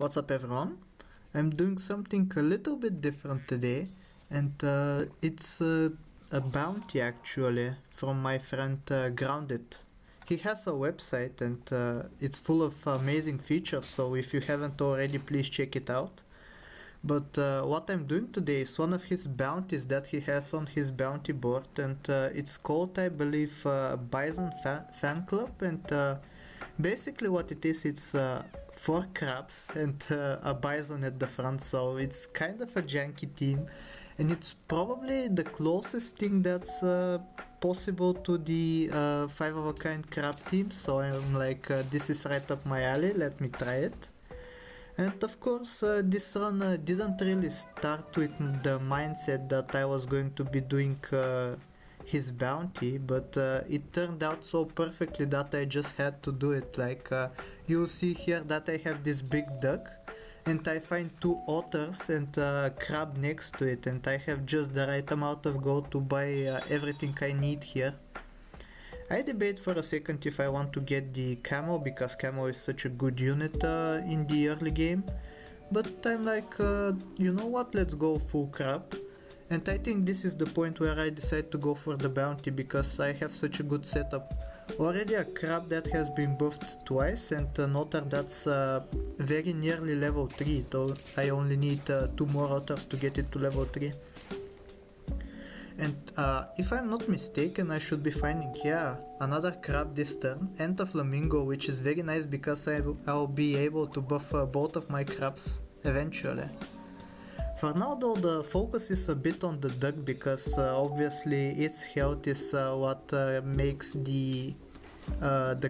What's up everyone? I'm doing something a little bit different today, and it's a bounty actually from my friend Grounded. He has a website and it's full of amazing features, so if you haven't already, please check it out. But what I'm doing today is one of his bounties that he has on his bounty board, and it's called, I believe, Bison Fan Club, and basically what it is, it's 4 crabs and a bison at the front, so it's kind of a janky team, and it's probably the closest thing that's possible to the 5 of a kind crab team, so I'm like, this is right up my alley, let me try it. And of course, this run didn't really start with the mindset that I was going to be doing his bounty, but it turned out so perfectly that I just had to do it. Like you'll see here that I have this big duck, and I find 2 otters and a crab next to it, and I have just the right amount of gold to buy everything I need here. I debate for a second if I want to get the camo, because camo is such a good unit in the early game, but I'm like, you know what, let's go full crab. And I think this is the point where I decide to go for the bounty, because I have such a good setup. Already a crab that has been buffed twice, and an otter that's very nearly level 3, though I only need 2 more otters to get it to level 3. And if I'm not mistaken, I should be finding, yeah, another crab this turn, and a flamingo, which is very nice because I'll be able to buff both of my crabs eventually. For now though, the focus is a bit on the duck, because obviously its health is what makes the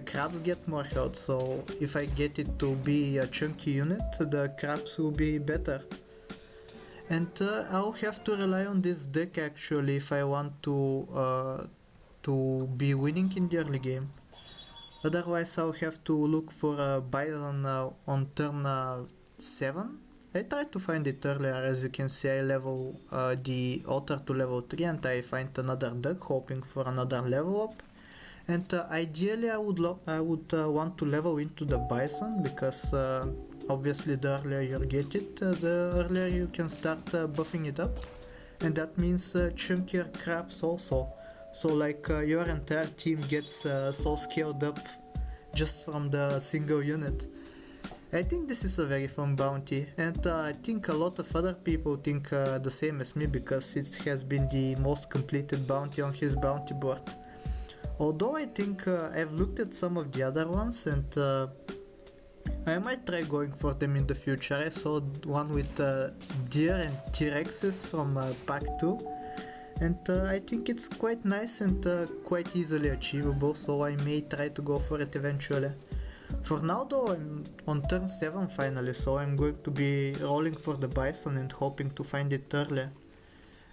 crabs get more health, so if I get it to be a chunky unit, the crabs will be better. And I'll have to rely on this deck actually if I want to be winning in the early game. Otherwise I'll have to look for a bison on turn 7. I tried to find it earlier. As you can see, I level the otter to level 3, and I find another duck, hoping for another level up. And ideally I would want to level into the bison, because obviously the earlier you get it, the earlier you can start buffing it up, and that means chunkier crabs also. So like your entire team gets so scaled up just from the single unit. I think this is a very fun bounty, and I think a lot of other people think the same as me, because it has been the most completed bounty on his bounty board. Although I think I've looked at some of the other ones, and I might try going for them in the future. I saw one with deer and T-Rexes from pack 2, and I think it's quite nice and quite easily achievable, so I may try to go for it eventually. For now though, I'm on turn 7 finally, so I'm going to be rolling for the bison and hoping to find it early.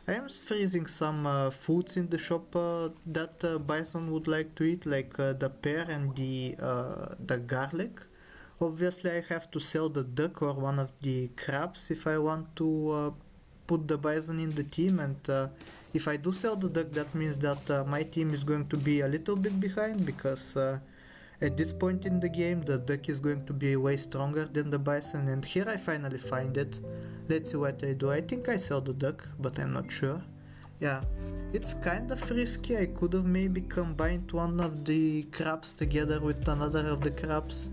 I am freezing some foods in the shop that bison would like to eat, like the pear and the garlic. Obviously I have to sell the duck or one of the crabs if I want to put the bison in the team, and if I do sell the duck, that means that my team is going to be a little bit behind, because at this point in the game the duck is going to be way stronger than the bison, and here I finally find it. Let's see what I do. I think I sell the duck, but I'm not sure. Yeah, it's kind of risky. I could have maybe combined one of the crabs together with another of the crabs,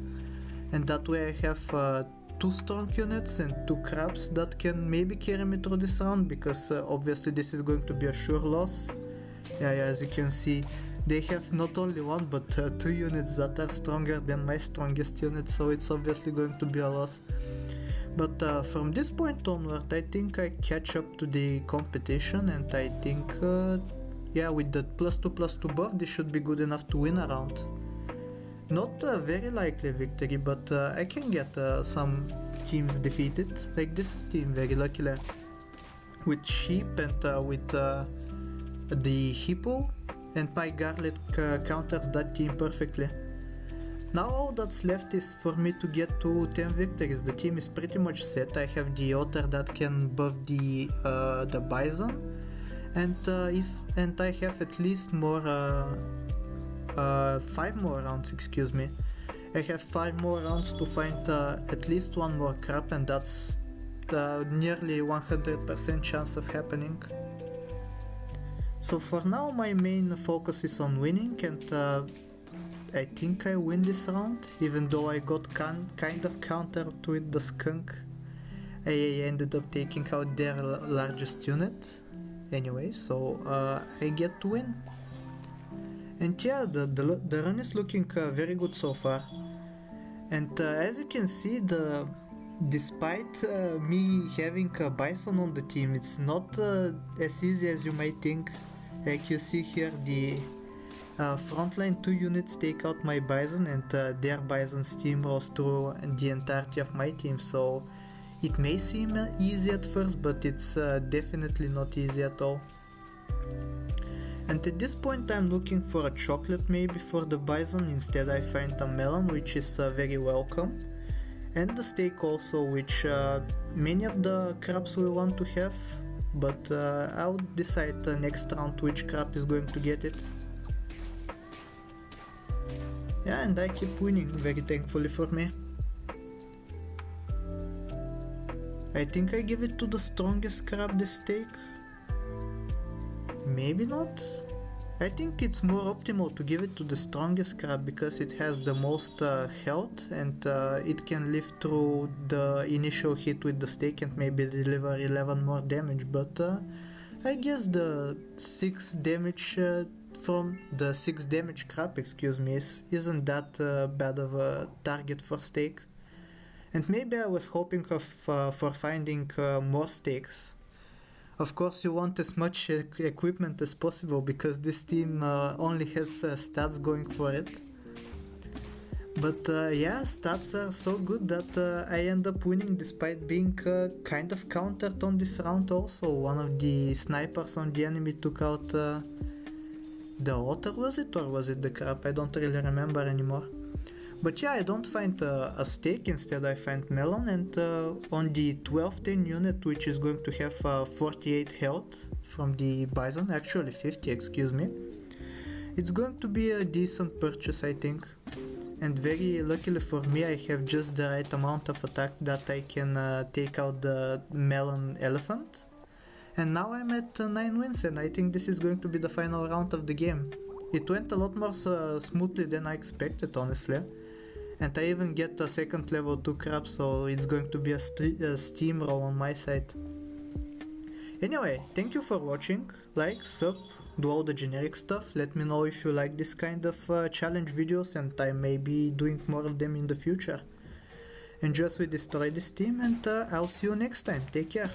and that way I have 2 strong units and 2 crabs that can maybe carry me through this round, because obviously this is going to be a sure loss. Yeah, as you can see, they have not only 1 but 2 units that are stronger than my strongest unit, so it's obviously going to be a loss. But from this point onward, I think I catch up to the competition, and I think, yeah, with the +2/+2 buff, this should be good enough to win a round. Not a very likely victory, but I can get some teams defeated, like this team very luckily, with sheep and with the hippo, and my garlic counters that team perfectly. Now all that's left is for me to get to 10 victories. The team is pretty much set. I have the otter that can buff the bison, and I have at least more 5 more rounds, excuse me. I have 5 more rounds to find at least one more crab, and that's nearly 100% chance of happening. So for now my main focus is on winning, and I think I win this round, even though I got kind of countered with the skunk. I ended up taking out their largest unit anyway, so I get to win. And yeah, the run is looking very good so far. And as you can see, despite me having a bison on the team, it's not as easy as you might think. Like you see here, the frontline 2 units take out my bison, and their bison steamrolls through the entirety of my team, so it may seem easy at first, but it's definitely not easy at all. And at this point I'm looking for a chocolate maybe for the bison. Instead I find a melon, which is very welcome, and the steak also, which many of the crabs will want to have, but I'll decide next round which crab is going to get it. Yeah, and I keep winning, very thankfully for me. I think I give it to the strongest crab, this steak. Maybe not. I think it's more optimal to give it to the strongest crab because it has the most health, and it can live through the initial hit with the steak and maybe deliver 11 more damage, but I guess the 6 damage from the 6 damage crab, isn't that bad of a target for steak. And maybe I was hoping for finding more steaks. Of course you want as much equipment as possible because this team only has stats going for it. But yeah, stats are so good that I end up winning despite being kind of countered on this round also. One of the snipers on the enemy took out the otter, was it? Or was it the crab? I don't really remember anymore. But yeah, I don't find a steak, instead I find melon, and on the 1210 unit, which is going to have 48 health from the bison, actually 50, it's going to be a decent purchase, I think. And very luckily for me, I have just the right amount of attack that I can take out the melon elephant. And now I'm at 9 wins, and I think this is going to be the final round of the game. It went a lot more smoothly than I expected, honestly. And I even get a second level 2 crab, so it's going to be a steamroll on my side. Anyway, thank you for watching. Like, sub, do all the generic stuff. Let me know if you like this kind of challenge videos, and I may be doing more of them in the future. Enjoy as we destroy this team, and I'll see you next time. Take care.